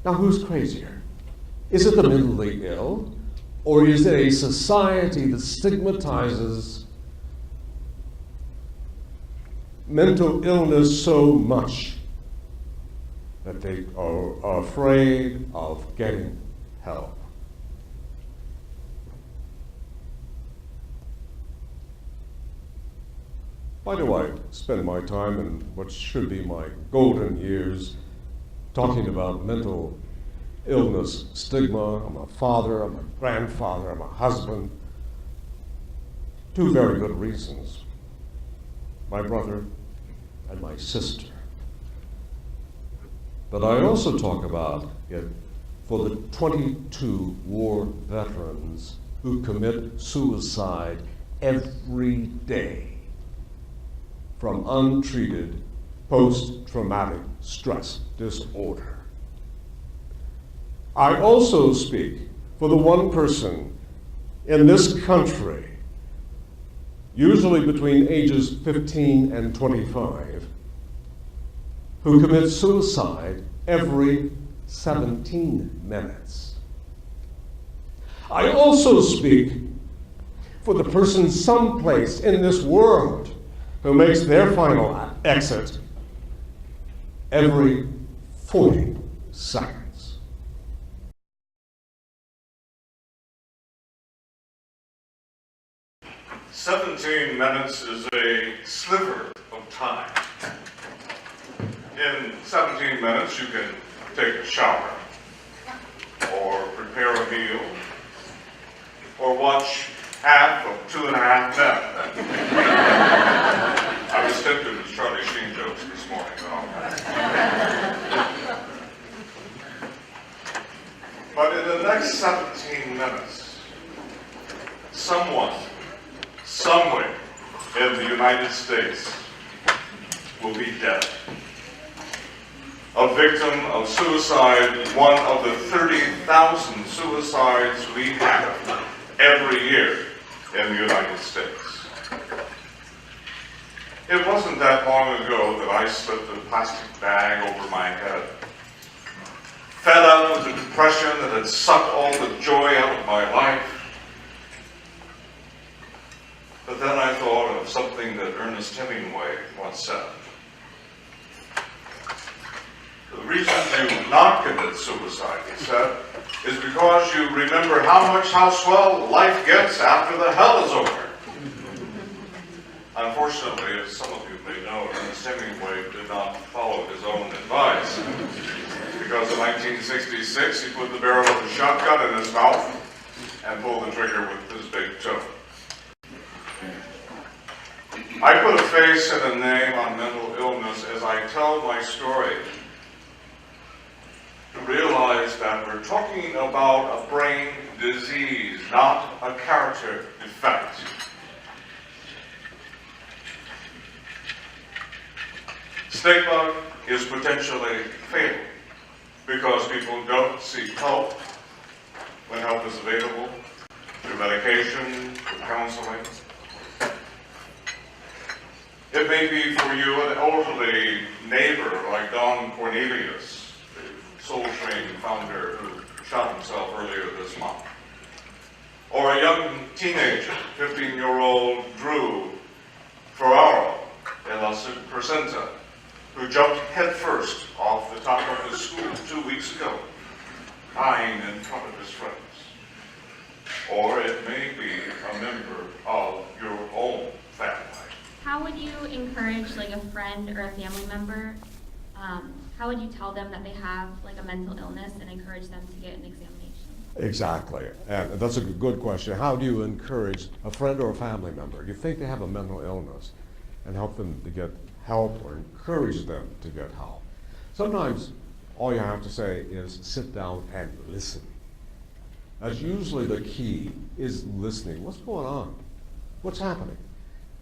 Now, who's crazier? Is it the mentally ill, or is it a society that stigmatizes mental illness so much that they are afraid of getting help? Why do I spend my time in what should be my golden years talking about mental illness, stigma? I'm a father, I'm a grandfather, I'm a husband. Two very good reasons. My brother and my sister. But I also talk about it for the 22 war veterans who commit suicide every day from untreated post-traumatic stress disorder. I also speak for the one person in this country, usually between ages 15 and 25, who commits suicide every 17 minutes. I also speak for the person someplace in this world who makes their final exit every 40 seconds. "17 minutes is a sliver of time. In 17 minutes, you can take a shower, or prepare a meal, or watch half of 2.5 Men. I was tempted with Charlie Sheen jokes this morning, but in the next 17 minutes, someone, somewhere in the United States will be dead. A victim of suicide, one of the 30,000 suicides we have every year in the United States. It wasn't that long ago that I slipped a plastic bag over my head, fed up with the depression that had sucked all the joy out of my life. But then I thought of something that Ernest Hemingway once said. The reason you not commit suicide, he said, is because you remember how swell life gets after the hell is over. Unfortunately, as some of you may know, Ernest Hemingway did not follow his own advice, because in 1966 he put the barrel of a shotgun in his mouth and pulled the trigger with his big toe. I put a face and a name on mental illness as I tell my story, to realize that we're talking about a brain disease, not a character defect. Stigma is potentially fatal because people don't seek help when help is available, through medication, through counseling. It may be for you an elderly neighbor like Don Cornelius, the Soul Train founder who shot himself earlier this month. Or a young teenager, 15-year-old Drew Ferraro in La Crescenta, who jumped headfirst off the top of his school 2 weeks ago, crying in front of his friends. Or it may be a member of your own family. How would you encourage like a friend or a family member? How would you tell them that they have like a mental illness and encourage them to get an examination? Exactly, and that's a good question. How do you encourage a friend or a family member? You think they have a mental illness and help them to get help or encourage them to get help. Sometimes all you have to say is sit down and listen. That's usually the key, is listening. What's going on? What's happening?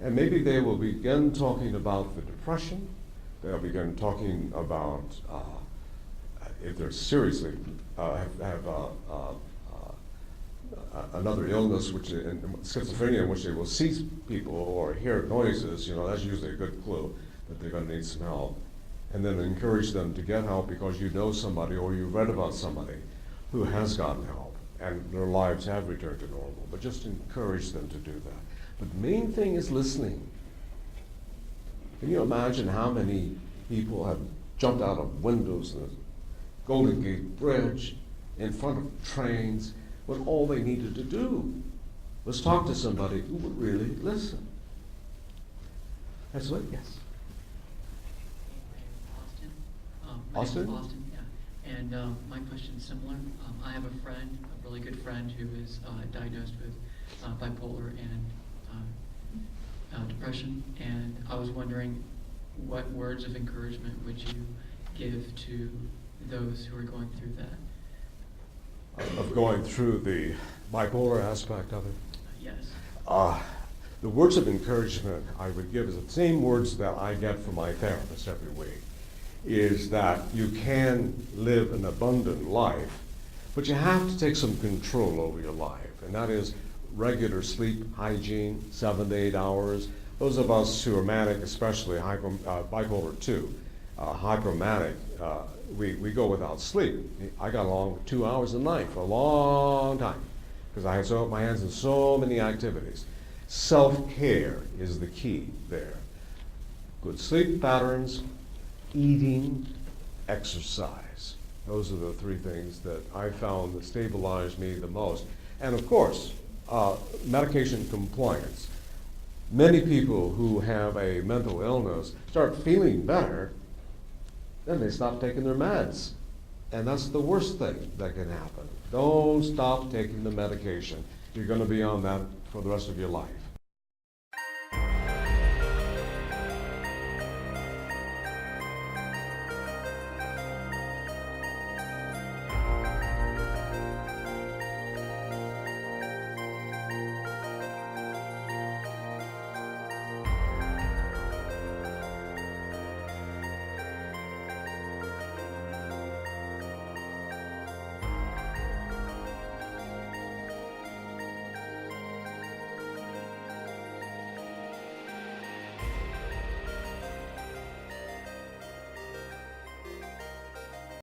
And maybe they will begin talking about the depression. They'll begin talking about if they're seriously have another illness, which in schizophrenia, in which they will see people or hear noises. That's usually a good clue that they're going to need some help. and then encourage them to get help because you know somebody or you read about somebody who has gotten help and their lives have returned to normal. But just encourage them to do that. But the main thing is listening. Can you imagine how many people have jumped out of windows in the Golden Gate Bridge, in front of trains, when all they needed to do was talk to somebody who would really listen? That's what, yes. Austin? Austin? Austin, yeah. And my question's similar. I have a friend, a really good friend, who is diagnosed with bipolar and depression. And I was wondering, what words of encouragement would you give to those who are going through that? Of going through the bipolar aspect of it? Yes. The words of encouragement I would give is the same words that I get from my therapist every week, is that you can live an abundant life, but you have to take some control over your life, and that is regular sleep hygiene, 7 to 8 hours. Those of us who are manic, especially bipolar 2, hypermanic, we go without sleep. I got along with 2 hours a night for a long time because I had my hands in so many activities. Self-care is the key there. Good sleep patterns, eating, exercise. Those are the three things that I found that stabilized me the most. And of course, medication compliance. Many people who have a mental illness start feeling better, then they stop taking their meds. And that's the worst thing that can happen. Don't stop taking the medication. You're going to be on that for the rest of your life.